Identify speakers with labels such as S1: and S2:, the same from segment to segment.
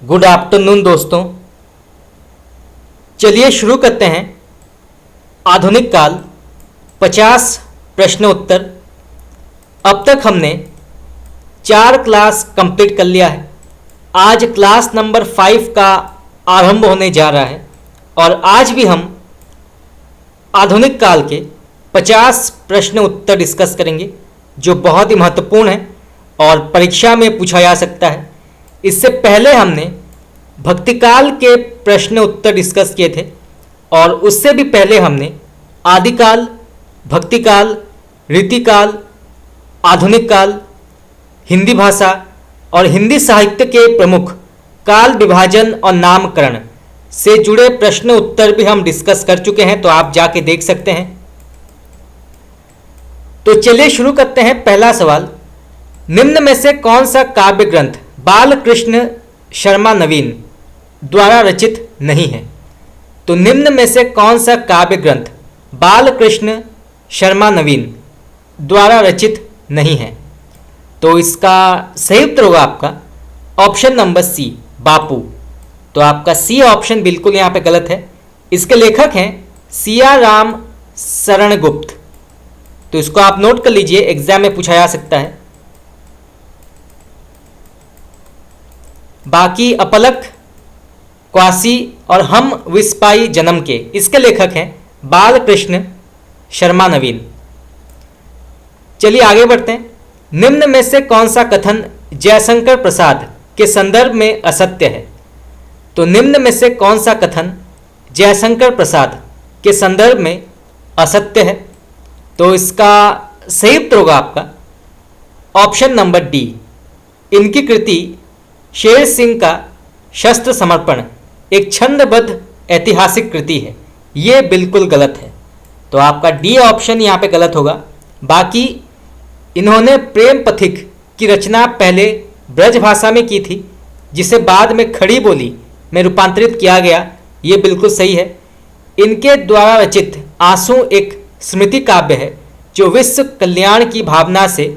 S1: Good afternoon दोस्तों। चलिए शुरू करते हैं। आधुनिक काल 50 प्रश्न उत्तर। अब तक हमने 4 क्लास कंप्लीट कर लिया है। आज क्लास नंबर 5 का आरंभ होने जा रहा है और आज भी हम आधुनिक काल के 50 प्रश्न उत्तर डिस्कस करेंगे जो बहुत ही महत्वपूर्ण है और परीक्षा में पूछा जा सकता है। इससे पहले हमने भक्तिकाल के प्रश्न उत्तर डिस्कस किए थे और उससे भी पहले हमने आदिकाल, भक्तिकाल, रीतिकाल, आधुनिक काल, हिंदी भाषा और हिंदी साहित्य के प्रमुख काल विभाजन और नामकरण से जुड़े प्रश्न उत्तर भी हम डिस्कस कर चुके हैं, तो आप जाके देख सकते हैं। तो चलिए शुरू करते हैं। पहला सवाल, निम्न में से कौन सा काव्य ग्रंथ बालकृष्ण शर्मा नवीन द्वारा रचित नहीं है? तो निम्न में से कौन सा काव्य ग्रंथ बालकृष्ण शर्मा नवीन द्वारा रचित नहीं है? तो इसका सही उत्तर होगा आपका ऑप्शन नंबर सी, बापू। तो आपका सी ऑप्शन बिल्कुल यहाँ पे गलत है। इसके लेखक हैं सिया राम शरण गुप्त। तो इसको आप नोट कर लीजिए, एग्जाम में पूछा जा सकता है। बाकी अपलक, क्वासी और हम विस्पाई जन्म के, इसके लेखक हैं बालकृष्ण शर्मा नवीन। चलिए आगे बढ़ते हैं। निम्न में से कौन सा कथन जयशंकर प्रसाद के संदर्भ में असत्य है? तो निम्न में से कौन सा कथन जयशंकर प्रसाद के संदर्भ में असत्य है? तो इसका सही उत्तर होगा आपका ऑप्शन नंबर डी। इनकी कृति शेर सिंह का शस्त्र समर्पण एक छंदबद्ध ऐतिहासिक कृति है। ये बिल्कुल गलत है। तो आपका डी ऑप्शन यहाँ पे गलत होगा। बाकी इन्होंने प्रेम पथिक की रचना पहले ब्रज भाषा में की थी, जिसे बाद में खड़ी बोली में रूपांतरित किया गया। ये बिल्कुल सही है। इनके द्वारा रचित आंसू एक स्मृति काव्य है जो विश्व कल्याण की भावना से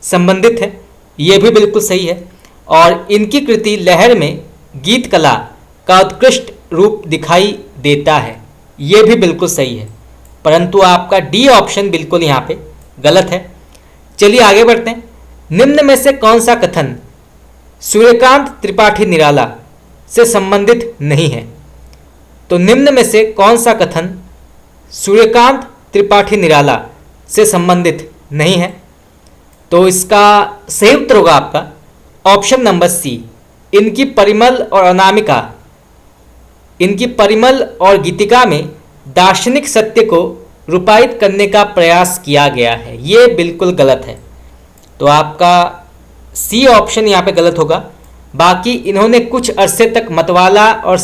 S1: संबंधित है। ये भी बिल्कुल सही है। और इनकी कृति लहर में गीत कला का उत्कृष्ट रूप दिखाई देता है। ये भी बिल्कुल सही है, परंतु आपका डी ऑप्शन बिल्कुल यहाँ पे गलत है। चलिए आगे बढ़ते हैं। निम्न में से कौन सा कथन सूर्यकांत त्रिपाठी निराला से संबंधित नहीं है? तो निम्न में से कौन सा कथन सूर्यकांत त्रिपाठी निराला से संबंधित नहीं है? तो इसका सही उत्तर होगा आपका ऑप्शन नंबर सी। इनकी परिमल और अनामिका, इनकी परिमल और गीतिका में दार्शनिक सत्य को रूपायित करने का प्रयास किया गया है। ये बिल्कुल गलत है। तो आपका सी ऑप्शन यहाँ पे गलत होगा। बाकी इन्होंने कुछ अरसे तक मतवाला और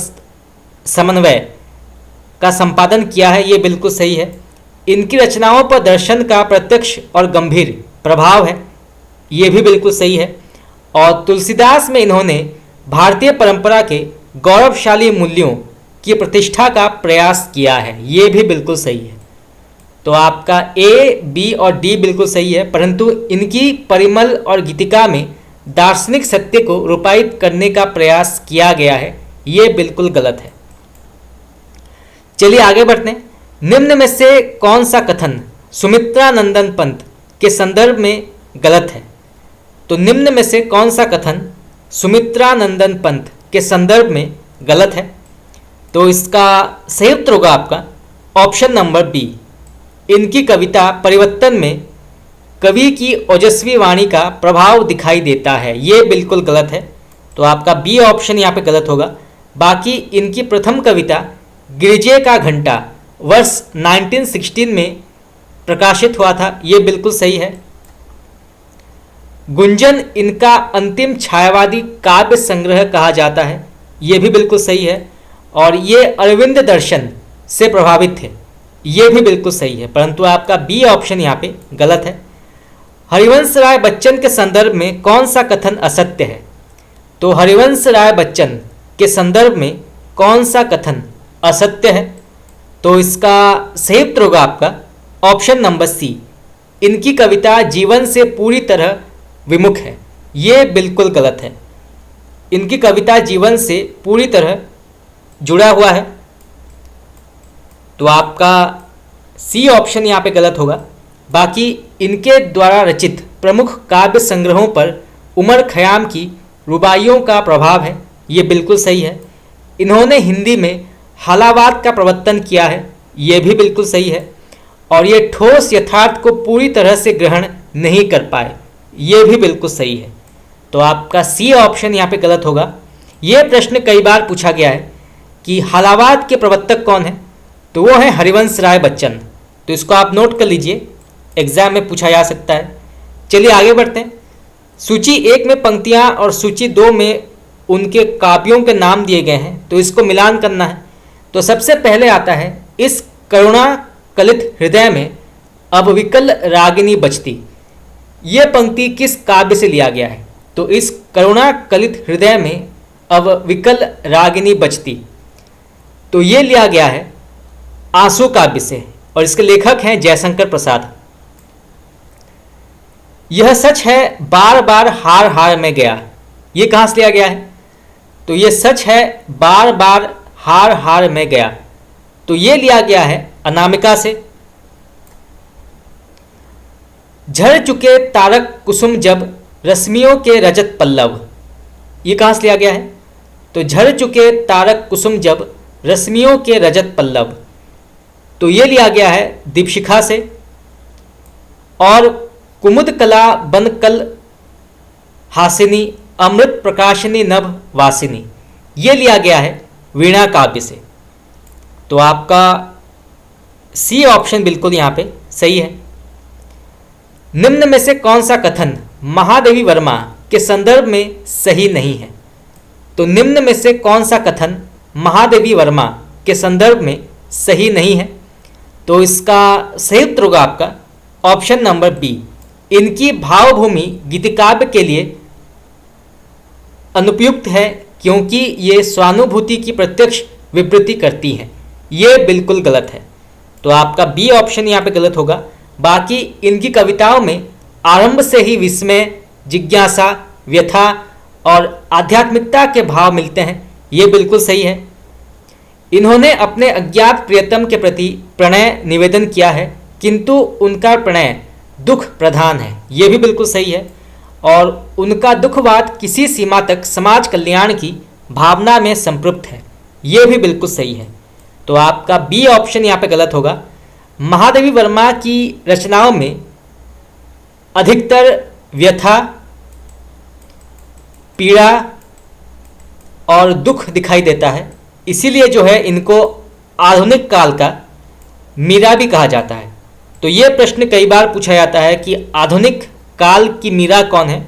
S1: समन्वय का संपादन किया है। ये बिल्कुल सही है। इनकी रचनाओं पर दर्शन का प्रत्यक्ष और गंभीर प्रभाव है। ये भी बिल्कुल सही है। और तुलसीदास में इन्होंने भारतीय परंपरा के गौरवशाली मूल्यों की प्रतिष्ठा का प्रयास किया है। ये भी बिल्कुल सही है। तो आपका ए, बी और डी बिल्कुल सही है, परंतु इनकी परिमल और गीतिका में दार्शनिक सत्य को रूपायित करने का प्रयास किया गया है। ये बिल्कुल गलत है। चलिए आगे बढ़ते हैं। निम्न में से कौन सा कथन सुमित्रानंदन पंत के संदर्भ में गलत है? तो निम्न में से कौन सा कथन सुमित्रानंदन पंत के संदर्भ में गलत है? तो इसका सही उत्तर होगा आपका ऑप्शन नंबर बी। इनकी कविता परिवर्तन में कवि की ओजस्वी वाणी का प्रभाव दिखाई देता है। ये बिल्कुल गलत है। तो आपका बी ऑप्शन यहाँ पे गलत होगा। बाकी इनकी प्रथम कविता गिरजे का घंटा वर्ष 1916 में प्रकाशित हुआ था। ये बिल्कुल सही है। गुंजन इनका अंतिम छायावादी काव्य संग्रह कहा जाता है। ये भी बिल्कुल सही है। और ये अरविंद दर्शन से प्रभावित थे। ये भी बिल्कुल सही है, परंतु आपका बी ऑप्शन यहाँ पे गलत है। हरिवंश राय बच्चन के संदर्भ में कौन सा कथन असत्य है? तो हरिवंश राय बच्चन के संदर्भ में कौन सा कथन असत्य है? तो इसका सही उत्तर होगा आपका ऑप्शन नंबर सी। इनकी कविता जीवन से पूरी तरह विमुख है। ये बिल्कुल गलत है। इनकी कविता जीवन से पूरी तरह जुड़ा हुआ है। तो आपका सी ऑप्शन यहाँ पे गलत होगा। बाकी इनके द्वारा रचित प्रमुख काव्य संग्रहों पर उमर खयाम की रुबाइयों का प्रभाव है, ये बिल्कुल सही है। इन्होंने हिंदी में हालावाद का प्रवर्तन किया है, ये भी बिल्कुल सही है। और ये ठोस यथार्थ को पूरी तरह से ग्रहण नहीं कर पाए, ये भी बिल्कुल सही है। तो आपका सी ऑप्शन यहाँ पे गलत होगा। ये प्रश्न कई बार पूछा गया है कि हालावाद के प्रवर्तक कौन है, तो वो है हरिवंश राय बच्चन। तो इसको आप नोट कर लीजिए, एग्जाम में पूछा जा सकता है। चलिए आगे बढ़ते हैं। सूची 1 में पंक्तियाँ और सूची 2 में उनके काव्यों के नाम दिए गए हैं, तो इसको मिलान करना है। तो सबसे पहले आता है, इस करुणा कलित हृदय में अब विकल रागिनी बजती। ये पंक्ति किस काव्य से लिया गया है? तो इस करुणा कलित हृदय में अब विकल रागिनी बजती, तो ये लिया गया है आंसू काव्य से, और इसके लेखक हैं जयशंकर प्रसाद। यह सच है बार बार हार हार में गया, ये कहाँ से लिया गया है? तो ये सच है बार बार हार हार में गया, तो ये लिया गया है अनामिका से। झड़ चुके तारक कुसुम जब रश्मियों के रजत पल्लव, ये कहाँ से लिया गया है? तो झड़ चुके तारक कुसुम जब रश्मियों के रजत पल्लव, तो ये लिया गया है दीपशिखा से। और कुमुद कला बन कल हासिनी अमृत प्रकाशिनी नभ वासिनी, ये लिया गया है वीणा काव्य से। तो आपका सी ऑप्शन बिल्कुल यहाँ पे सही है। निम्न में से कौन सा कथन महादेवी वर्मा के संदर्भ में सही नहीं है? तो निम्न में से कौन सा कथन महादेवी वर्मा के संदर्भ में सही नहीं है? तो इसका सही उत्तर होगा आपका ऑप्शन नंबर बी। इनकी भावभूमि गीतिकाव्य के लिए अनुपयुक्त है क्योंकि ये स्वानुभूति की प्रत्यक्ष विवृत्ति करती हैं, ये बिल्कुल गलत है। तो आपका बी ऑप्शन यहाँ पे गलत होगा। बाकी इनकी कविताओं में आरंभ से ही विस्मय, जिज्ञासा, व्यथा और आध्यात्मिकता के भाव मिलते हैं, ये बिल्कुल सही है। इन्होंने अपने अज्ञात प्रियतम के प्रति प्रणय निवेदन किया है, किंतु उनका प्रणय दुख प्रधान है, ये भी बिल्कुल सही है। और उनका दुखवाद किसी सीमा तक समाज कल्याण की भावना में संतृप्त है, ये भी बिल्कुल सही है। तो आपका बी ऑप्शन यहाँ पे गलत होगा। महादेवी वर्मा की रचनाओं में अधिकतर व्यथा, पीड़ा और दुख दिखाई देता है, इसीलिए जो है इनको आधुनिक काल का मीरा भी कहा जाता है। तो ये प्रश्न कई बार पूछा जाता है कि आधुनिक काल की मीरा कौन है?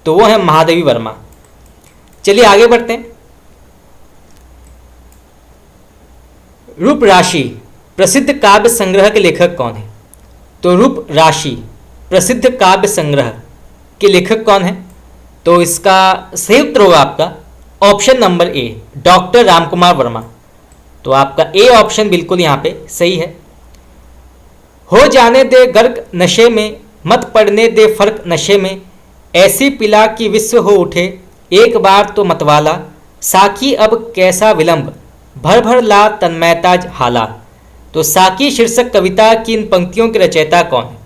S1: तो वो है महादेवी वर्मा। चलिए आगे बढ़ते हैं। रूप राशि प्रसिद्ध काव्य संग्रह के लेखक कौन है? तो रूप राशि प्रसिद्ध काव्य संग्रह के लेखक कौन है? तो इसका सही उत्तर होगा आपका option number A, doctor Ramkumar Verma. तो आपका ए ऑप्शन बिल्कुल यहाँ पे सही है। हो जाने दे गर्क नशे में, मत पड़ने दे फर्क नशे में, ऐसी पिला की विश्व हो उठे, एक बार तो मतवाला, साकी अब कैसा विलंब, भर भर ला तन्मयता हाला। तो साकी शीर्षक कविता की इन पंक्तियों के रचयिता कौन है?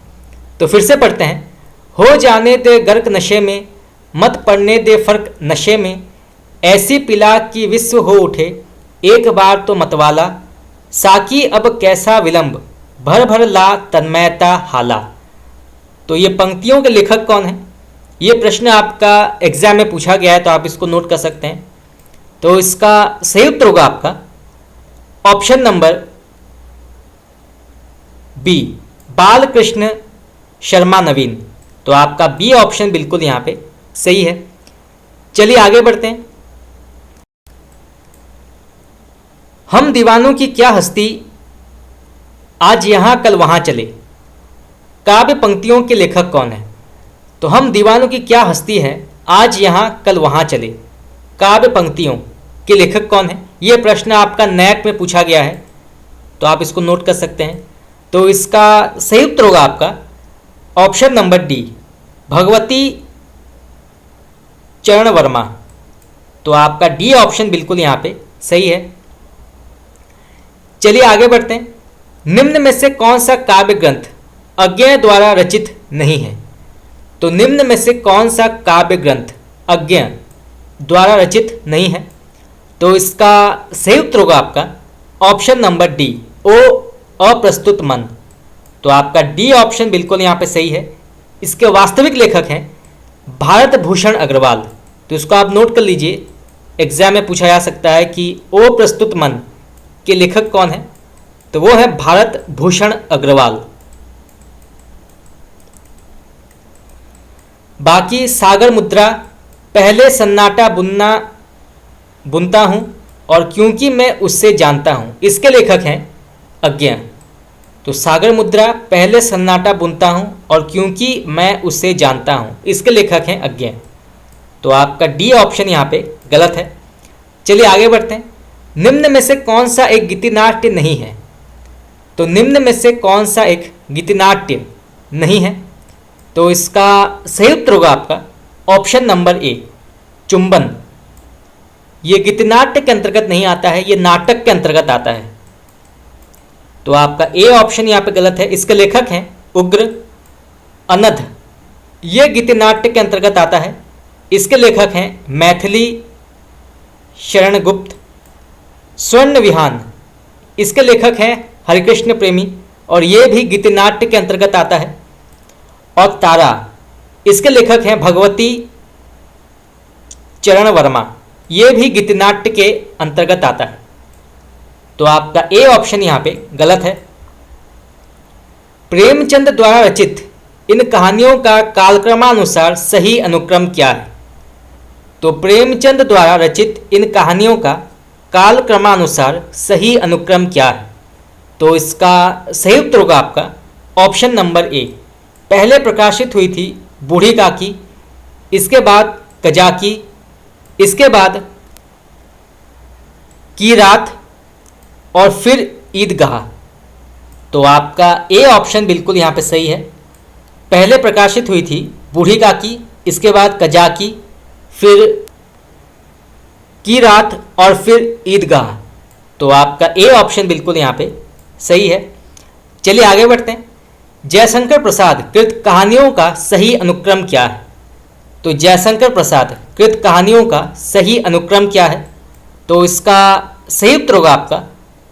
S1: तो फिर से पढ़ते हैं। हो जाने दे गर्क नशे में, मत पड़ने दे फर्क नशे में, ऐसी पिला की विश्व हो उठे, एक बार तो मतवाला, साकी अब कैसा विलंब, भर भर ला तन्मयता हाला। तो ये पंक्तियों के लेखक कौन है? ये प्रश्न आपका एग्जाम में पूछा गया है, तो आप इसको नोट कर सकते हैं। तो इसका सही उत्तर होगा आपका option number B, Balkrishna Sharma Naveen. तो आपका बी ऑप्शन बिल्कुल यहाँ पे सही है। चलिए आगे बढ़ते हैं। हम दीवानों की क्या हस्ती, आज यहाँ कल वहाँ चले, काव्य पंक्तियों के लेखक कौन है? तो हम दीवानों की क्या हस्ती है, आज यहाँ कल वहाँ चले, काव्य पंक्तियों के लेखक कौन है? ये प्रश्न आपका नैक में पूछा गया है, तो आप इसको नोट कर सकते हैं। तो इसका सही उत्तर होगा आपका ऑप्शन नंबर डी, भगवती चरण वर्मा। तो आपका डी ऑप्शन बिल्कुल यहाँ पे सही है। चलिए आगे बढ़ते हैं। निम्न में से कौन सा काव्य ग्रंथ अज्ञेय द्वारा रचित नहीं है? तो निम्न में से कौन सा काव्य ग्रंथ अज्ञेय द्वारा रचित नहीं है? तो इसका सही उत्तर होगा आपका ऑप्शन नंबर डी, ओ अप्रस्तुत मन। तो आपका डी ऑप्शन बिल्कुल यहाँ पे सही है। इसके वास्तविक लेखक हैं भारत भूषण अग्रवाल। तो इसको आप नोट कर लीजिए, एग्जाम में पूछा जा सकता है कि ओ प्रस्तुत मन के लेखक कौन है? तो वो है भारत भूषण अग्रवाल। बाकी सागर मुद्रा, पहले सन्नाटा बुनता हूँ और क्योंकि मैं उससे जानता हूँ, इसके लेखक हैं अज्ञेय। तो सागर मुद्रा, पहले सन्नाटा बुनता हूँ और क्योंकि मैं उससे जानता हूँ, इसके लेखक हैं अज्ञेय। तो आपका डी ऑप्शन यहाँ पे गलत है। चलिए आगे बढ़ते हैं। निम्न में से कौन सा एक गीतिनाट्य नहीं है? तो निम्न में से कौन सा एक गीतिनाट्य नहीं है? तो इसका सही उत्तर होगा आपका ऑप्शन नंबर ए, चुंबन। ये गीतिनाट्य के अंतर्गत नहीं आता है, ये नाटक के अंतर्गत आता है। तो आपका ए ऑप्शन यहाँ पे गलत है। इसके लेखक हैं उग्र, अनध। ये गीतिनाट्य के अंतर्गत आता है। इसके लेखक हैं मैथिली शरणगुप्त। स्वर्ण विहान, इसके लेखक हैं हरिकृष्ण प्रेमी और ये भी गीतिनाट्य के अंतर्गत आता है। और तारा, इसके लेखक हैं भगवती चरण वर्मा, ये भी गीतिनाट्य के अंतर्गत आता है। तो आपका ए ऑप्शन यहाँ पे गलत है। प्रेमचंद द्वारा रचित इन कहानियों का कालक्रमानुसार सही अनुक्रम क्या है? तो प्रेमचंद द्वारा रचित इन कहानियों का कालक्रमानुसार सही अनुक्रम क्या है? तो इसका सही उत्तर होगा आपका ऑप्शन नंबर ए, पहले प्रकाशित हुई थी बूढ़ी काकी, इसके बाद कजाकी, इसके बाद की रात और फिर ईदगाह। तो आपका ए ऑप्शन बिल्कुल यहाँ पे सही है। पहले प्रकाशित हुई थी बूढ़ी काकी, इसके बाद कजाकी, फिर की रात और फिर ईदगाह। तो आपका ए ऑप्शन बिल्कुल यहाँ पे सही है। चलिए आगे बढ़ते हैं। जयशंकर प्रसाद कृत कहानियों का सही अनुक्रम क्या है? तो जयशंकर प्रसाद कृत कहानियों का सही अनुक्रम क्या है? तो इसका सही उत्तर होगा आपका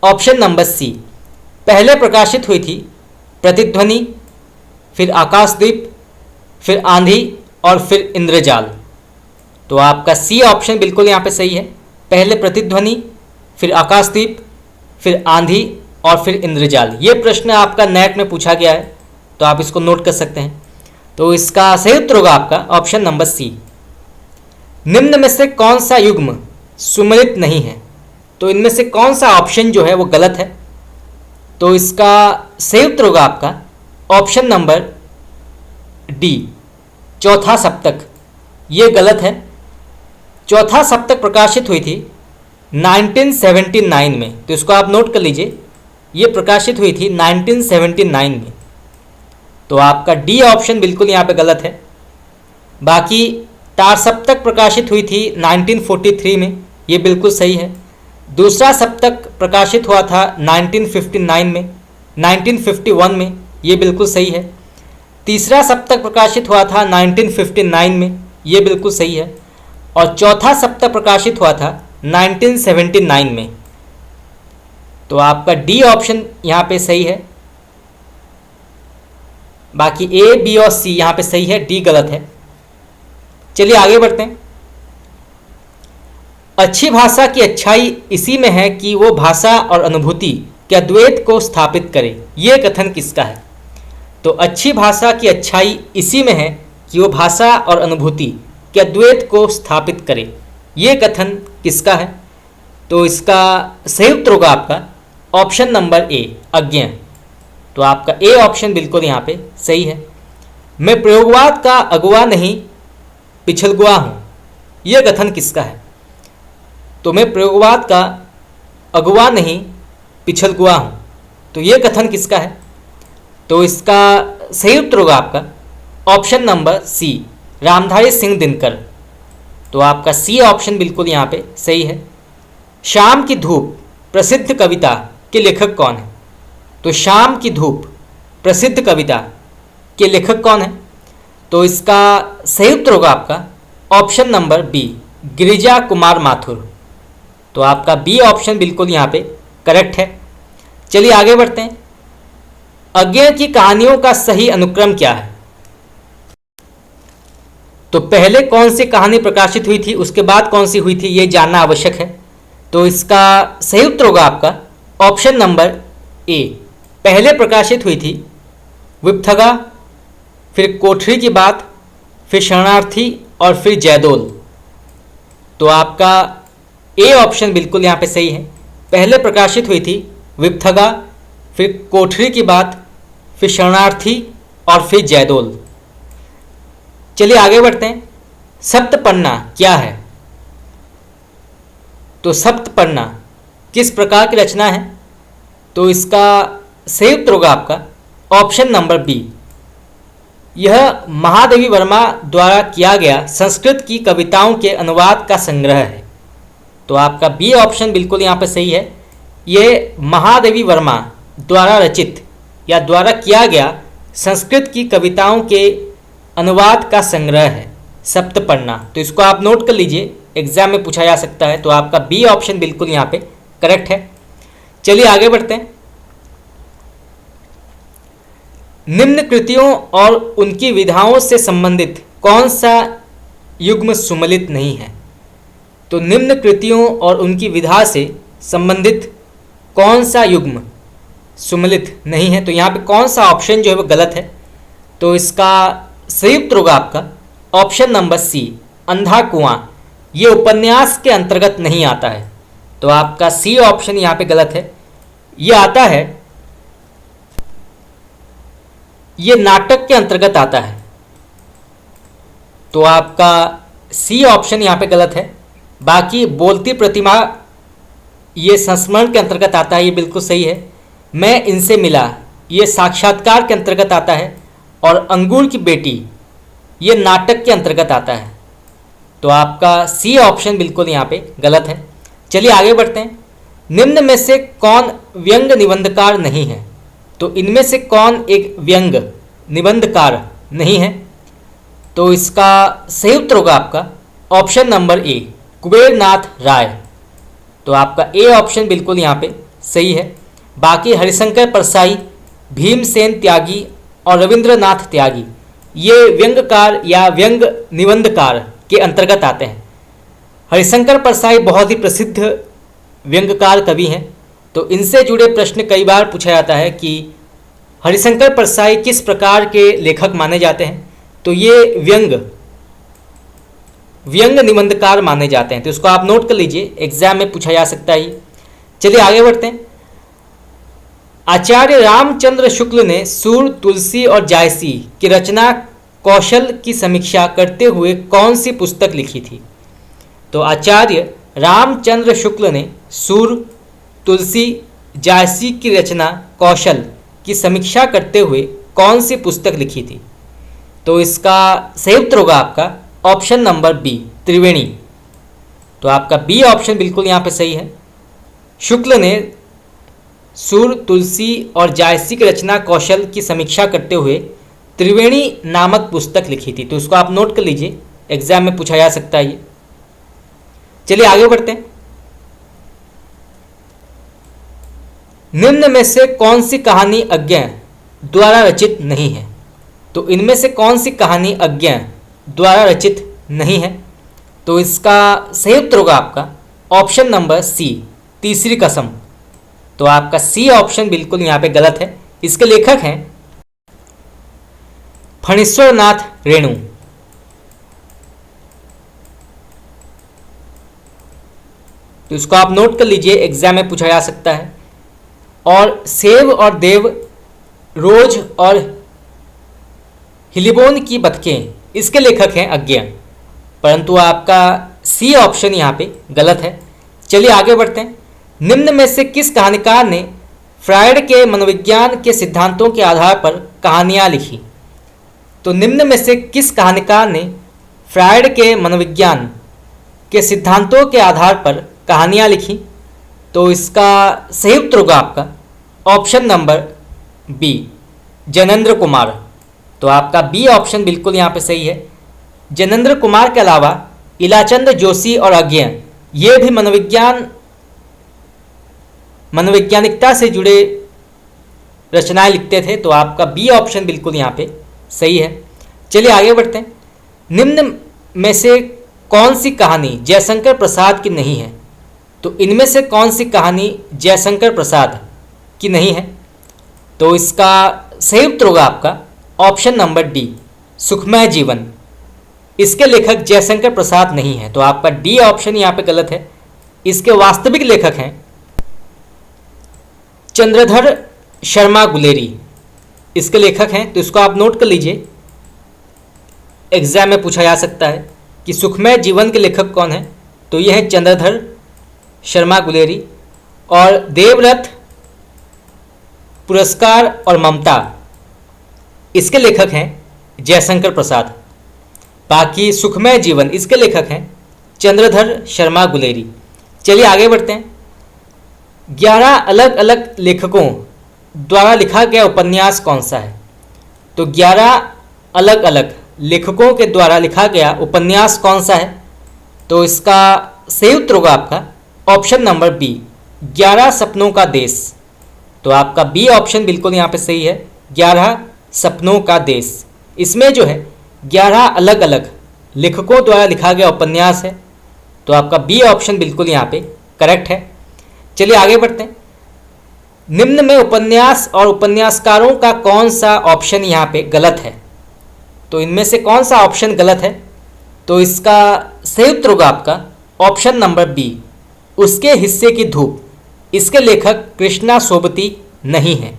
S1: ऑप्शन नंबर सी, पहले प्रकाशित हुई थी प्रतिध्वनि, फिर आकाशदीप, फिर आंधी और फिर इंद्रजाल। तो आपका सी ऑप्शन बिल्कुल यहाँ पे सही है। पहले प्रतिध्वनि, फिर आकाशदीप, फिर आंधी और फिर इंद्रजाल। ये प्रश्न आपका नेट में पूछा गया है, तो आप इसको नोट कर सकते हैं। तो इसका सही उत्तर होगा आपका ऑप्शन नंबर सी। निम्न में से कौन सा युग्म सुमेलित नहीं है? तो इनमें से कौन सा ऑप्शन जो है वो गलत है? तो इसका सही उत्तर होगा आपका ऑप्शन नंबर डी, चौथा सप्तक। ये गलत है। चौथा सप्तक प्रकाशित हुई थी 1979 में। तो इसको आप नोट कर लीजिए, ये प्रकाशित हुई थी 1979 में। तो आपका डी ऑप्शन बिल्कुल यहाँ पे गलत है। बाकी तार सप्तक प्रकाशित हुई थी 1943 में, ये बिल्कुल सही है। दूसरा सप्तक प्रकाशित हुआ था 1951 में, ये बिल्कुल सही है। तीसरा सप्तक प्रकाशित हुआ था 1959 में, ये बिल्कुल सही है। और चौथा सप्तक प्रकाशित हुआ था 1979 में। तो आपका डी ऑप्शन यहाँ पे सही है। बाकी ए, बी और सी यहाँ पे सही है, डी गलत है। चलिए आगे बढ़ते हैं। अच्छी भाषा की अच्छाई इसी में है कि वो भाषा और अनुभूति के अद्वैत को स्थापित करे, ये कथन किसका है? तो अच्छी भाषा की अच्छाई इसी में है कि वो भाषा और अनुभूति के अद्वैत को स्थापित करे, ये कथन किसका है? तो इसका सही उत्तर होगा आपका ऑप्शन नंबर ए, अज्ञेय। तो आपका ए ऑप्शन बिल्कुल यहाँ पे सही है। मैं प्रयोगवाद का अगुवा नहीं पिछलगुआ हूँ, ये कथन किसका है? तो मैं प्रयोगवाद का अगुवा नहीं पिछलगुआ हूँ, तो ये कथन किसका है? तो इसका सही उत्तर होगा आपका option number C, Ramdhari Singh Dinkar. तो आपका सी ऑप्शन बिल्कुल यहाँ पे सही है। शाम की धूप प्रसिद्ध कविता के लेखक कौन है? तो शाम की धूप प्रसिद्ध कविता के लेखक कौन है? तो इसका सही उत्तर होगा आपका option number B, Girija Kumar Mathur. तो आपका बी ऑप्शन बिल्कुल यहाँ पे करेक्ट है। चलिए आगे बढ़ते हैं। अज्ञेय की कहानियों का सही अनुक्रम क्या है? तो पहले कौन सी कहानी प्रकाशित हुई थी, उसके बाद कौन सी हुई थी, ये जानना आवश्यक है। तो इसका सही उत्तर होगा आपका ऑप्शन नंबर ए, पहले प्रकाशित हुई थी विपथगा, फिर कोठरी की बात, फिर शरणार्थी और फिर जयदोल। तो आपका ए ऑप्शन बिल्कुल यहाँ पे सही है। पहले प्रकाशित हुई थी विपथगा, फिर कोठरी की बात, फिर शरणार्थी और फिर जयदोल। चलिए आगे बढ़ते हैं। सप्तपन्ना क्या है? तो सप्तपन्ना किस प्रकार की रचना है? तो इसका सही उत्तर होगा आपका ऑप्शन नंबर बी, यह महादेवी वर्मा द्वारा किया गया संस्कृत की कविताओं के अनुवाद का संग्रह है। तो आपका बी ऑप्शन बिल्कुल यहाँ पे सही है। ये महादेवी वर्मा द्वारा रचित या द्वारा किया गया संस्कृत की कविताओं के अनुवाद का संग्रह है सप्तपन्ना। तो इसको आप नोट कर लीजिए, एग्जाम में पूछा जा सकता है। तो आपका बी ऑप्शन बिल्कुल यहाँ पे करेक्ट है। चलिए आगे बढ़ते हैं। निम्न कृतियों और उनकी विधाओं से संबंधित कौन सा युग्म सुमेलित नहीं है? तो निम्न कृतियों और उनकी विधा से संबंधित कौन सा युग्म सुमेलित नहीं है? तो यहाँ पे कौन सा ऑप्शन जो है वो गलत है? तो इसका सही उत्तर होगा आपका ऑप्शन नंबर सी, अंधा कुआं। ये उपन्यास के अंतर्गत नहीं आता है। तो आपका सी ऑप्शन यहाँ पे गलत है। ये आता है, ये नाटक के अंतर्गत आता है। तो आपका सी ऑप्शन यहाँ पे गलत है। बाकी बोलती प्रतिमा ये संस्मरण के अंतर्गत आता है, ये बिल्कुल सही है। मैं इनसे मिला ये साक्षात्कार के अंतर्गत आता है। और अंगूर की बेटी ये नाटक के अंतर्गत आता है। तो आपका सी ऑप्शन बिल्कुल यहाँ पे गलत है। चलिए आगे बढ़ते हैं। निम्न में से कौन व्यंग निबंधकार नहीं है? तो इनमें से कौन एक व्यंग निबंधकार नहीं है? तो इसका सही उत्तर होगा आपका ऑप्शन नंबर ए, कुबेरनाथ राय। तो आपका ए ऑप्शन बिल्कुल यहाँ पे सही है। बाकी हरिशंकर परसाई, भीमसेन त्यागी और रविंद्रनाथ त्यागी ये व्यंगकार या व्यंग निबंधकार के अंतर्गत आते हैं। हरिशंकर परसाई बहुत ही प्रसिद्ध व्यंगकार कवि हैं। तो इनसे जुड़े प्रश्न कई बार पूछा जाता है कि हरिशंकर परसाई किस प्रकार के लेखक माने जाते हैं? तो ये व्यंग निबंधकार माने जाते हैं। तो इसको आप नोट कर लीजिए, एग्जाम में पूछा जा सकता है। चलिए आगे बढ़ते हैं। आचार्य रामचंद्र शुक्ल ने सूर, तुलसी और जायसी की रचना कौशल की समीक्षा करते हुए कौन सी पुस्तक लिखी थी? तो आचार्य रामचंद्र शुक्ल ने सूर, तुलसी, जायसी की रचना कौशल की समीक्षा करते हुए कौन सी पुस्तक लिखी थी? तो इसका सही उत्तर होगा आपका ऑप्शन नंबर बी, त्रिवेणी। तो आपका बी ऑप्शन बिल्कुल यहाँ पे सही है। शुक्ल ने सूर, तुलसी और जायसी की रचना कौशल की समीक्षा करते हुए त्रिवेणी नामक पुस्तक लिखी थी। तो इसको आप नोट कर लीजिए, एग्जाम में पूछा जा सकता है ये। चलिए आगे बढ़ते हैं। निम्न में से कौन सी कहानी अज्ञेय द्वारा रचित नहीं है? तो इनमें से कौन सी कहानी अज्ञेय द्वारा रचित नहीं है? तो इसका सही उत्तर होगा आपका ऑप्शन नंबर सी, तीसरी कसम। तो आपका सी ऑप्शन बिल्कुल यहाँ पे गलत है। इसके लेखक हैं फणीश्वरनाथ रेणु। तो इसको आप नोट कर लीजिए, एग्जाम में पूछा जा सकता है। और सेव और देव, रोज और हिलिबोन की बतखें, इसके लेखक हैं अज्ञेय। परंतु आपका सी ऑप्शन यहाँ पे गलत है। चलिए आगे बढ़ते हैं। निम्न में से किस कहानीकार ने फ्रायड के मनोविज्ञान के सिद्धांतों के आधार पर कहानियाँ लिखी? तो निम्न में से किस कहानीकार ने फ्रायड के मनोविज्ञान के सिद्धांतों के आधार पर कहानियाँ लिखी। तो इसका सही उत्तर होगा आपका option number B, Jainendra Kumar. तो आपका बी ऑप्शन बिल्कुल यहाँ पे सही है। जैनेंद्र कुमार के अलावा इलाचंद जोशी और अज्ञे ये भी मनोवैज्ञानिकता से जुड़े रचनाएं लिखते थे। तो आपका बी ऑप्शन बिल्कुल यहाँ पे सही है। चलिए आगे बढ़ते हैं। निम्न में से कौन सी कहानी जयशंकर प्रसाद की नहीं है? तो इनमें से कौन सी कहानी जयशंकर प्रसाद की नहीं है? तो इसका सही उत्तर होगा आपका ऑप्शन नंबर डी, सुखमय जीवन। इसके लेखक जयशंकर प्रसाद नहीं है। तो आपका डी ऑप्शन यहाँ पे गलत है। इसके वास्तविक लेखक हैं चंद्रधर शर्मा गुलेरी, इसके लेखक हैं। तो इसको आप नोट कर लीजिए, एग्जाम में पूछा जा सकता है कि सुखमय जीवन के लेखक कौन है। तो यह है चंद्रधर शर्मा गुलेरी। और देवव्रत, पुरस्कार और ममता, इसके लेखक हैं जयशंकर प्रसाद। बाकी सुखमय जीवन इसके लेखक हैं चंद्रधर शर्मा गुलेरी। चलिए आगे बढ़ते हैं। 11 अलग अलग लेखकों द्वारा लिखा गया उपन्यास कौन सा है? तो 11 अलग अलग लेखकों के द्वारा लिखा गया उपन्यास कौन सा है? तो इसका सही उत्तर होगा आपका ऑप्शन नंबर बी, 11 सपनों का देश। तो आपका बी ऑप्शन बिल्कुल यहाँ पे सही है, 11 सपनों का देश। इसमें जो है 11 अलग अलग लेखकों द्वारा लिखा गया उपन्यास है। तो आपका बी ऑप्शन बिल्कुल यहाँ पे करेक्ट है। चलिए आगे बढ़ते हैं। निम्न में उपन्यास और उपन्यासकारों का कौन सा ऑप्शन यहाँ पे गलत है? तो इनमें से कौन सा ऑप्शन गलत है? तो इसका सही उत्तर होगा आपका ऑप्शन नंबर बी, उसके हिस्से की धूप। इसके लेखक कृष्णा सोबती नहीं है।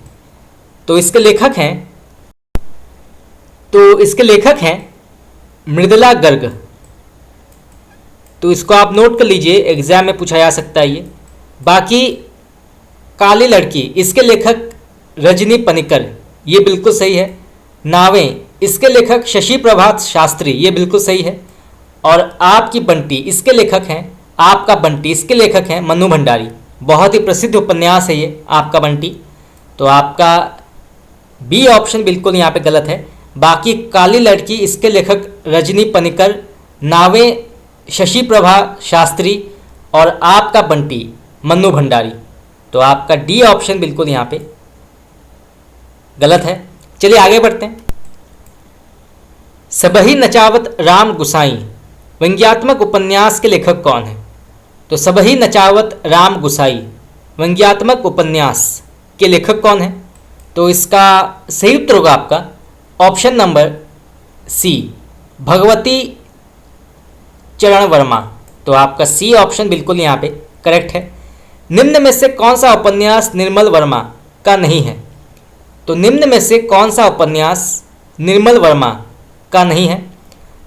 S1: तो इसके लेखक हैं मृदुला गर्ग। तो इसको आप नोट कर लीजिए, एग्जाम में पूछा जा सकता है ये। बाकी काली लड़की इसके लेखक रजनी पनिकर, ये बिल्कुल सही है। नावें इसके लेखक शशि प्रभात शास्त्री, ये बिल्कुल सही है। और आपकी बंटी इसके लेखक हैं आपका बंटी, इसके लेखक हैं मनु भंडारी। बहुत ही प्रसिद्ध उपन्यास है ये आपका बंटी। तो आपका बी ऑप्शन बिल्कुल यहाँ पे गलत है। बाकी काली लड़की इसके लेखक रजनी पनिकर, नावें शशि प्रभा शास्त्री और आपका बंटी मनु भंडारी। तो आपका डी ऑप्शन बिल्कुल यहाँ पे गलत है। चलिए आगे बढ़ते हैं। सबही नचावत राम गुसाई व्यंग्यात्मक उपन्यास के लेखक कौन है? तो सबही नचावत राम गुसाई व्यंग्यात्मक उपन्यास के लेखक कौन है? तो इसका सही उत्तर होगा आपका ऑप्शन नंबर सी, भगवती चरण वर्मा। तो आपका सी ऑप्शन बिल्कुल यहाँ पे करेक्ट है। निम्न में से कौन सा उपन्यास निर्मल वर्मा का नहीं है? तो निम्न में से कौन सा उपन्यास निर्मल वर्मा का नहीं है?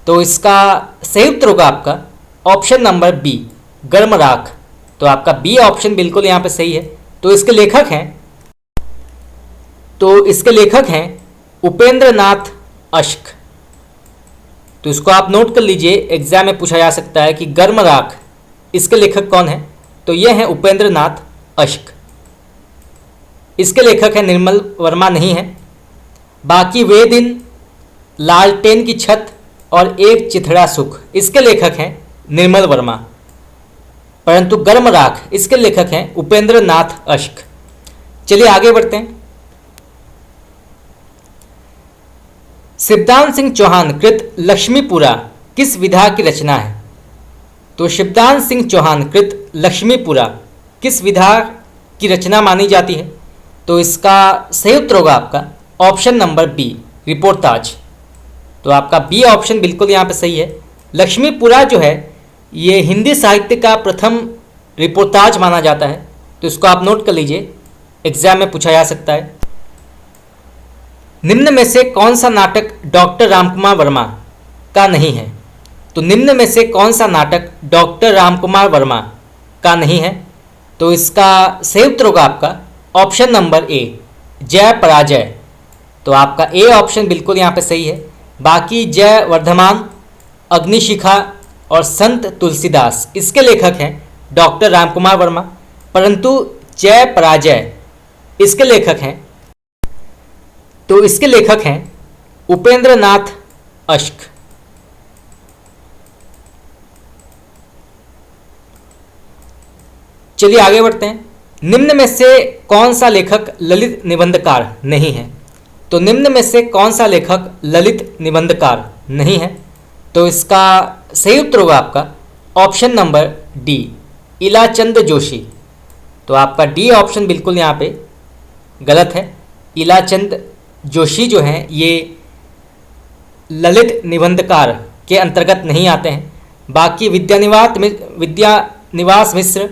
S1: तो इसका सही उत्तर होगा आपका ऑप्शन नंबर बी, गर्म राख। तो आपका बी ऑप्शन बिल्कुल यहाँ पे सही है। तो इसके लेखक हैं उपेंद्र नाथ अश्क। तो इसको आप नोट कर लीजिए, एग्जाम में पूछा जा सकता है कि गर्म राख इसके लेखक कौन है? तो ये हैं उपेंद्र नाथ अश्क। इसके लेखक हैं निर्मल वर्मा नहीं है। बाकी वे दिन, लालटेन की छत और एक चिथड़ा सुख, इसके लेखक हैं निर्मल वर्मा। परंतु गर्म राख इसके लेखक हैं उपेंद्र नाथ अश्क। चलिए आगे बढ़ते हैं। शिवदान सिंह चौहान कृत लक्ष्मीपुरा किस विधा की रचना है? तो शिवदान सिंह चौहान कृत लक्ष्मीपुरा किस विधा की रचना मानी जाती है? तो इसका सही उत्तर होगा आपका ऑप्शन नंबर बी, रिपोर्ताज। तो आपका बी ऑप्शन बिल्कुल यहाँ पे सही है। लक्ष्मीपुरा जो है ये हिंदी साहित्य का प्रथम रिपोर्ताज माना जाता है। तो इसको आप नोट कर लीजिए, एग्जाम में पूछा जा सकता है। निम्न में से कौन सा नाटक डॉक्टर रामकुमार वर्मा का नहीं है? तो निम्न में से कौन सा नाटक डॉक्टर रामकुमार वर्मा का नहीं है? तो इसका सही उत्तर होगा आपका ऑप्शन नंबर ए, जय पराजय। तो आपका ए ऑप्शन बिल्कुल यहाँ पे सही है। बाकी जय वर्धमान, अग्निशिखा और संत तुलसीदास, इसके लेखक हैं डॉक्टर रामकुमार वर्मा। परंतु जय पराजय, इसके लेखक हैं उपेंद्र नाथ अश्क। चलिए आगे बढ़ते हैं। निम्न में से कौन सा लेखक ललित निबंधकार नहीं है? तो निम्न में से कौन सा लेखक ललित निबंधकार नहीं है? तो इसका सही उत्तर होगा आपका option number D, Ilachand Joshi. तो आपका डी ऑप्शन बिल्कुल यहाँ पे गलत है। इलाचंद जोशी जो हैं ये ललित निबंधकार के अंतर्गत नहीं आते हैं। बाकी विद्यानिवास मिश्र,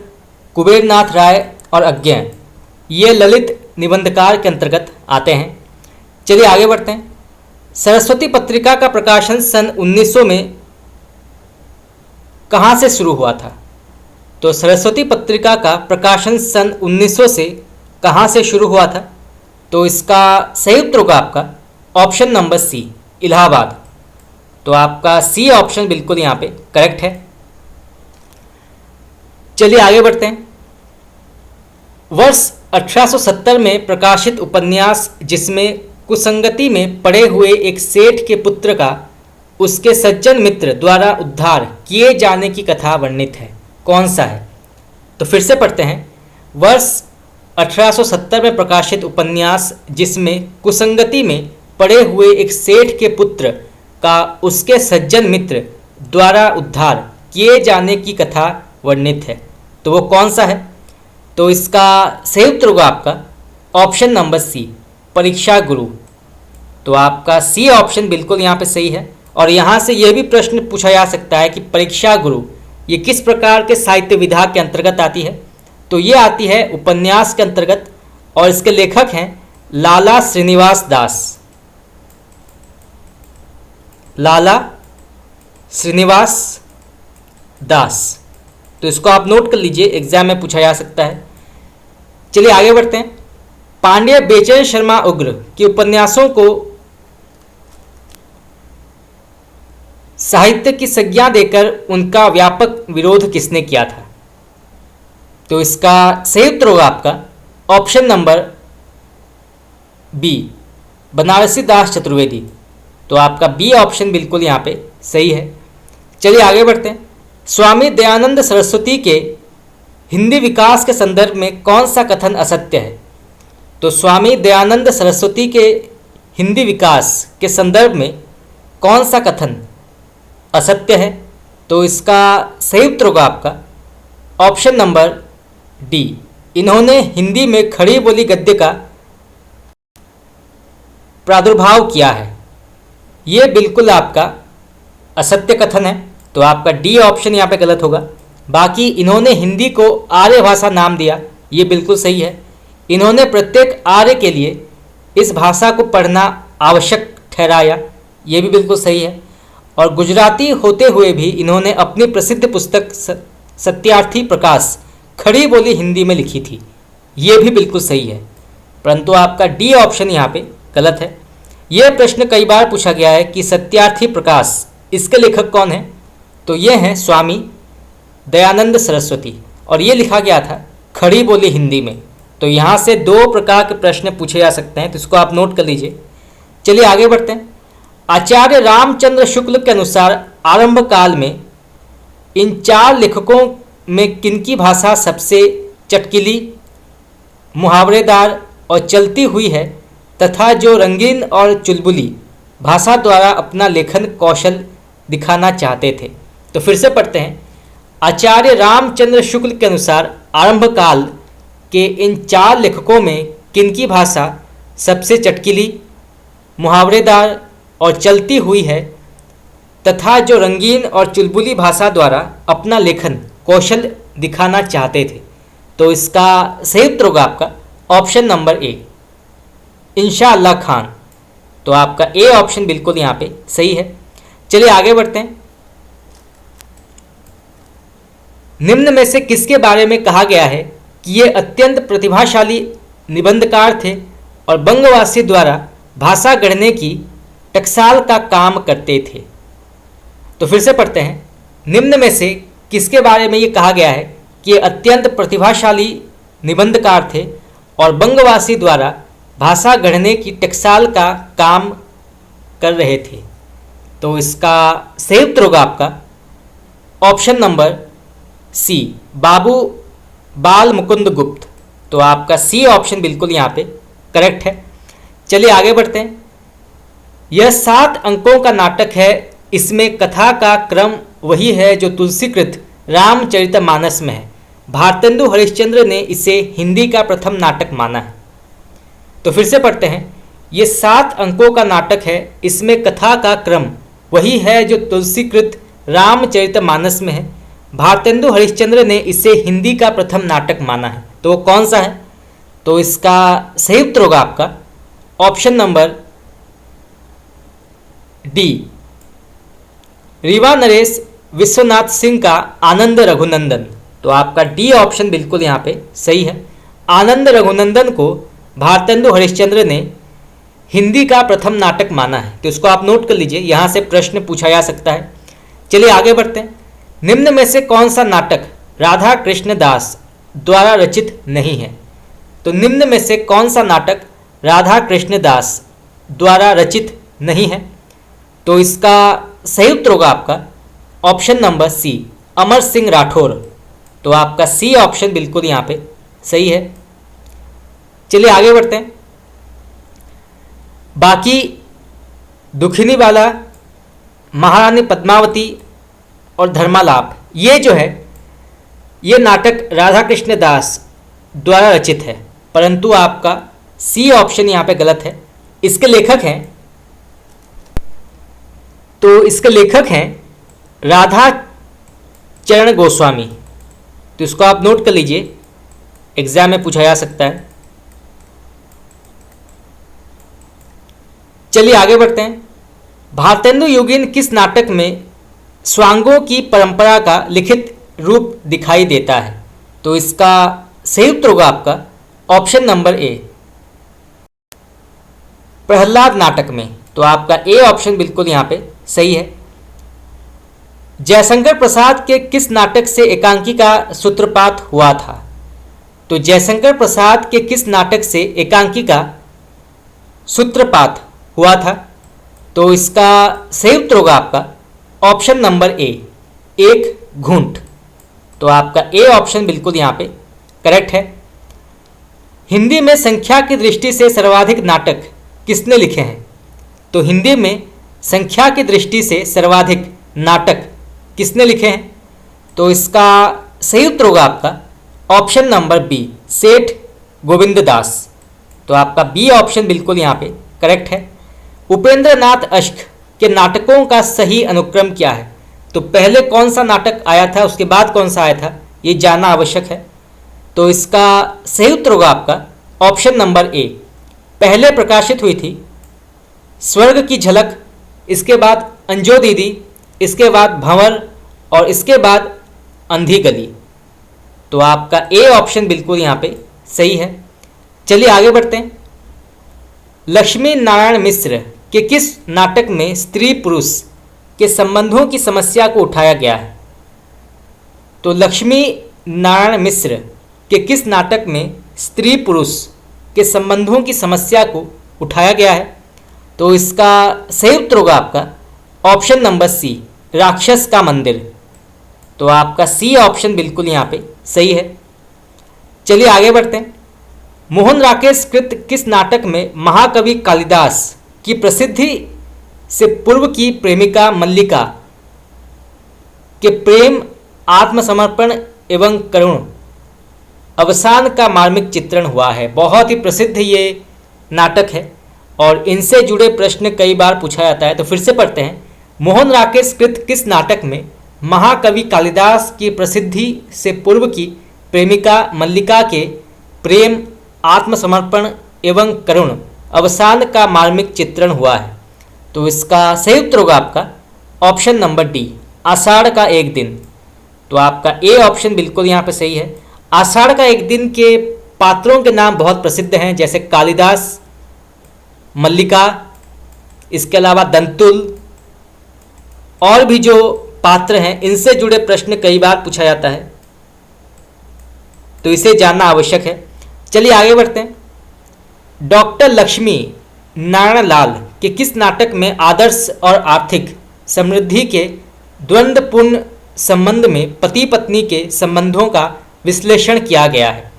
S1: कुबेरनाथ राय और अज्ञेय ये ललित निबंधकार के अंतर्गत आते हैं। चलिए आगे बढ़ते हैं। सरस्वती पत्रिका का प्रकाशन सन 1900 में कहाँ से शुरू हुआ था? तो सरस्वती पत्रिका का प्रकाशन सन 1900 से कहाँ से शुरू हुआ था? तो इसका सही उत्तर होगा आपका ऑप्शन नंबर सी, इलाहाबाद। तो आपका सी ऑप्शन बिल्कुल यहाँ पे करेक्ट है। चलिए आगे बढ़ते हैं। वर्ष 1870 में प्रकाशित उपन्यास जिसमें कुसंगति में पड़े हुए एक सेठ के पुत्र का उसके सज्जन मित्र द्वारा उद्धार किए जाने की कथा वर्णित है, कौन सा है? तो फिर से पढ़ते हैं। वर्ष 1870 में प्रकाशित उपन्यास जिसमें कुसंगति में पड़े हुए एक सेठ के पुत्र का उसके सज्जन मित्र द्वारा उद्धार किए जाने की कथा वर्णित है, तो वो कौन सा है? तो इसका सही उत्तर होगा आपका ऑप्शन नंबर सी, परीक्षा गुरु। तो आपका सी ऑप्शन बिल्कुल यहाँ पे सही है। और यहाँ से यह भी प्रश्न पूछा जा सकता है कि परीक्षा गुरु ये किस प्रकार के साहित्य विधा के अंतर्गत आती है? तो ये आती है उपन्यास के अंतर्गत और इसके लेखक हैं लाला श्रीनिवास दास। लाला श्रीनिवास दास, तो इसको आप नोट कर लीजिए, एग्जाम में पूछा जा सकता है। चलिए आगे बढ़ते हैं। पांड्य बेचैन शर्मा उग्र के उपन्यासों को साहित्य की संज्ञा देकर उनका व्यापक विरोध किसने किया था? तो इसका सही उत्तर होगा आपका ऑप्शन नंबर बी, बनारसी दास चतुर्वेदी। तो आपका बी ऑप्शन बिल्कुल यहाँ पे सही है। चलिए आगे बढ़ते हैं। स्वामी दयानंद सरस्वती के हिंदी विकास के संदर्भ में कौन सा कथन असत्य है? तो स्वामी दयानंद सरस्वती के हिंदी विकास के संदर्भ में कौन सा कथन असत्य है? तो इसका सही उत्तर होगा आपका ऑप्शन नंबर डी, इन्होंने हिंदी में खड़ी बोली गद्य का प्रादुर्भाव किया है। ये बिल्कुल आपका असत्य कथन है, तो आपका डी ऑप्शन यहाँ पे गलत होगा। बाकी इन्होंने हिंदी को आर्य भाषा नाम दिया, ये बिल्कुल सही है। इन्होंने प्रत्येक आर्य के लिए इस भाषा को पढ़ना आवश्यक ठहराया, ये भी बिल्कुल सही है। और गुजराती होते हुए भी इन्होंने अपनी प्रसिद्ध पुस्तक सत्यार्थी प्रकाश खड़ी बोली हिंदी में लिखी थी, ये भी बिल्कुल सही है। परंतु आपका डी ऑप्शन यहाँ पे गलत है। यह प्रश्न कई बार पूछा गया है कि सत्यार्थी प्रकाश इसके लेखक कौन है? तो ये हैं स्वामी दयानंद सरस्वती और ये लिखा गया था खड़ी बोली हिंदी में। तो यहाँ से दो प्रकार के प्रश्न पूछे जा सकते हैं, तो इसको आप नोट कर लीजिए। चलिए आगे बढ़ते हैं। आचार्य रामचंद्र शुक्ल के अनुसार आरंभ काल में इन चार लेखकों में किनकी भाषा सबसे चटकीली, मुहावरेदार और चलती हुई है तथा जो रंगीन और चुलबुली भाषा द्वारा अपना लेखन कौशल दिखाना चाहते थे? तो फिर से पढ़ते हैं। आचार्य रामचंद्र शुक्ल के अनुसार आरंभ काल के इन चार लेखकों में किनकी भाषा सबसे चटकीली, मुहावरेदार और चलती हुई है तथा जो रंगीन और चुलबुली भाषा द्वारा अपना लेखन कौशल दिखाना चाहते थे? तो इसका सही उत्तर होगा आपका ऑप्शन नंबर ए, इंशाअल्लाह खान। तो आपका ए ऑप्शन बिल्कुल यहाँ पे सही है। चलिए आगे बढ़ते हैं। निम्न में से किसके बारे में कहा गया है कि ये अत्यंत प्रतिभाशाली निबंधकार थे और बंगवासी द्वारा भाषा गढ़ने की टकसाल का काम करते थे? तो फिर से पढ़ते हैं। निम्न में से किसके बारे में ये कहा गया है कि ये अत्यंत प्रतिभाशाली निबंधकार थे और बंगवासी द्वारा भाषा गढ़ने की टकसाल का काम कर रहे थे? तो इसका सही उत्तर होगा आपका ऑप्शन नंबर सी, बाबू बाल मुकुंद गुप्त। तो आपका सी ऑप्शन बिल्कुल यहाँ पे करेक्ट है। चलिए आगे बढ़ते हैं। यह 7 अंकों का नाटक है, इसमें कथा का क्रम वही है जो तुलसीकृत रामचरितमानस में है। भारतेंदु हरिश्चंद्र ने इसे हिंदी का प्रथम नाटक माना है। तो फिर से पढ़ते हैं। ये 7 अंकों का नाटक है, इसमें कथा का क्रम वही है जो तुलसीकृत रामचरितमानस में है। भारतेंदु हरिश्चंद्र ने इसे हिंदी का प्रथम नाटक माना है। तो वो कौन सा है? तो इसका सही उत्तर होगा आपका option number D, Rewa Naresh Vishwanath Singh का आनंद रघुनंदन। तो आपका डी ऑप्शन बिल्कुल यहाँ पे सही है। आनंद रघुनंदन को भारतेंदु हरिश्चंद्र ने हिंदी का प्रथम नाटक माना है। तो इसको आप नोट कर लीजिए, यहाँ से प्रश्न पूछा जा सकता है। चलिए आगे बढ़ते हैं। निम्न में से कौन सा नाटक राधा कृष्ण दास द्वारा रचित नहीं है? तो निम्न में से कौन सा नाटक राधा कृष्ण दास द्वारा रचित नहीं है? तो इसका सही उत्तर होगा आपका ऑप्शन नंबर सी, अमर सिंह राठौर। तो आपका सी ऑप्शन बिल्कुल यहाँ पे सही है। चलिए आगे बढ़ते हैं। बाकी दुखिनी वाला, महारानी पद्मावती और धर्मालाप, ये जो है ये नाटक राधा कृष्ण दास द्वारा रचित है, परंतु आपका सी ऑप्शन यहाँ पे गलत है। इसके लेखक हैं, तो इसके लेखक हैं राधा चरण गोस्वामी। तो इसको आप नोट कर लीजिए, एग्जाम में पूछा जा सकता है। चलिए आगे बढ़ते हैं। भारतेंदु योगीन किस नाटक में स्वांगों की परंपरा का लिखित रूप दिखाई देता है? तो इसका सही उत्तर होगा आपका ऑप्शन नंबर ए, प्रहलाद नाटक में। तो आपका ए ऑप्शन बिल्कुल यहाँ पे सही है। जयशंकर प्रसाद के किस नाटक से एकांकी का सूत्रपात हुआ था? तो जयशंकर प्रसाद के किस नाटक से एकांकी का सूत्रपात हुआ था? तो इसका सही उत्तर होगा आपका ऑप्शन नंबर ए, एक घूंट। तो आपका ए ऑप्शन बिल्कुल यहाँ पे करेक्ट है। हिंदी में संख्या की दृष्टि से सर्वाधिक नाटक किसने लिखे हैं? तो हिंदी में संख्या की दृष्टि से सर्वाधिक नाटक किसने लिखे हैं? तो इसका सही उत्तर होगा आपका ऑप्शन नंबर बी, सेठ गोविंद दास। तो आपका बी ऑप्शन बिल्कुल यहाँ पे करेक्ट है। उपेंद्र नाथ अश्क के नाटकों का सही अनुक्रम क्या है? तो पहले कौन सा नाटक आया था, उसके बाद कौन सा आया था, ये जानना आवश्यक है। तो इसका सही उत्तर होगा आपका ऑप्शन नंबर ए, पहले प्रकाशित हुई थी स्वर्ग की झलक, इसके बाद अंजो दीदी, इसके बाद भंवर और इसके बाद अंधी गली। तो आपका ए ऑप्शन बिल्कुल यहाँ पे सही है। चलिए आगे बढ़ते हैं। लक्ष्मी नारायण मिश्र के किस नाटक में स्त्री पुरुष के संबंधों की समस्या को उठाया गया है? तो लक्ष्मी नारायण मिश्र के किस नाटक में स्त्री पुरुष के संबंधों की समस्या को उठाया गया है? तो इसका सही उत्तर होगा आपका ऑप्शन नंबर सी, राक्षस का मंदिर। तो आपका सी ऑप्शन बिल्कुल यहाँ पे सही है। चलिए आगे बढ़ते हैं। मोहन राकेश कृत किस नाटक में महाकवि कालिदास की प्रसिद्धि से पूर्व की प्रेमिका मल्लिका के प्रेम, आत्मसमर्पण एवं करुण अवसान का मार्मिक चित्रण हुआ है? बहुत ही प्रसिद्ध ये नाटक है और इनसे जुड़े प्रश्न कई बार पूछा जाता है। तो फिर से पढ़ते हैं। मोहन राकेश कृत किस नाटक में महाकवि कालिदास की प्रसिद्धि से पूर्व की प्रेमिका मल्लिका के प्रेम, आत्मसमर्पण एवं करुण अवसान का मार्मिक चित्रण हुआ है? तो इसका सही उत्तर होगा आपका ऑप्शन नंबर डी, आषाढ़ का एक दिन। तो आपका ए ऑप्शन बिल्कुल यहाँ पे सही है। आषाढ़ का एक दिन के पात्रों के नाम बहुत प्रसिद्ध हैं, जैसे कालिदास, मल्लिका, इसके अलावा दंतुल और भी जो पात्र हैं, इनसे जुड़े प्रश्न कई बार पूछा जाता है, तो इसे जानना आवश्यक है। चलिए आगे बढ़ते हैं। डॉक्टर लक्ष्मी नारायण लाल के किस नाटक में आदर्श और आर्थिक समृद्धि के द्वंद्वपूर्ण संबंध में पति पत्नी के संबंधों का विश्लेषण किया गया है?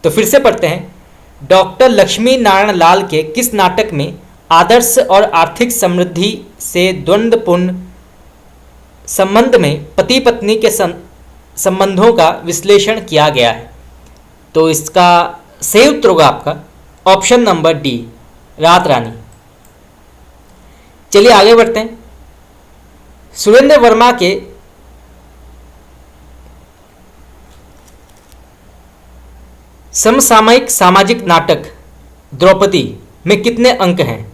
S1: तो फिर से पढ़ते हैं। डॉक्टर लक्ष्मी नारायण लाल के किस नाटक में आदर्श और आर्थिक समृद्धि से द्वंद्वपूर्ण संबंध में पति पत्नी के संबंधों का विश्लेषण किया गया है? तो इसका सही उत्तर होगा आपका ऑप्शन नंबर डी, रात रानी। चलिए आगे बढ़ते हैं। सुरेंद्र वर्मा के समसामयिक सामाजिक नाटक द्रौपदी में कितने अंक हैं?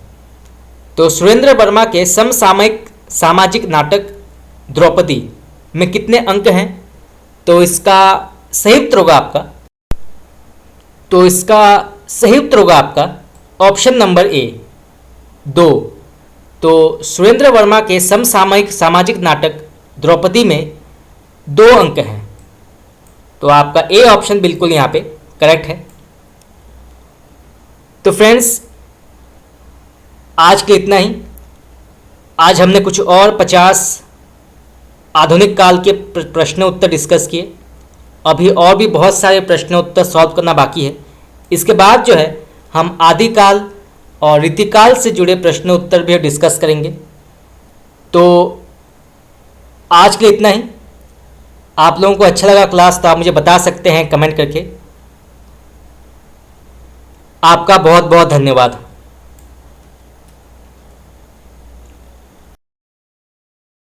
S1: तो सुरेंद्र वर्मा के समसामयिक सामाजिक नाटक द्रौपदी में कितने अंक हैं? तो इसका सही उत्तर होगा आपका ऑप्शन नंबर ए, 2। तो सुरेंद्र वर्मा के समसामयिक सामाजिक नाटक द्रौपदी में 2 अंक हैं। तो आपका ए ऑप्शन बिल्कुल यहाँ पे करेक्ट है। तो फ्रेंड्स, आज के इतना ही। आज हमने कुछ और 50 आधुनिक काल के प्रश्न उत्तर डिस्कस किए। अभी और भी बहुत सारे प्रश्न उत्तर सॉल्व करना बाकी है। इसके बाद जो है हम आदिकाल और रीतिकाल से जुड़े प्रश्न उत्तर भी डिस्कस करेंगे। तो आज के लिए इतना ही। आप लोगों को अच्छा लगा क्लास तो आप मुझे बता सकते हैं कमेंट करके। आपका बहुत बहुत धन्यवाद।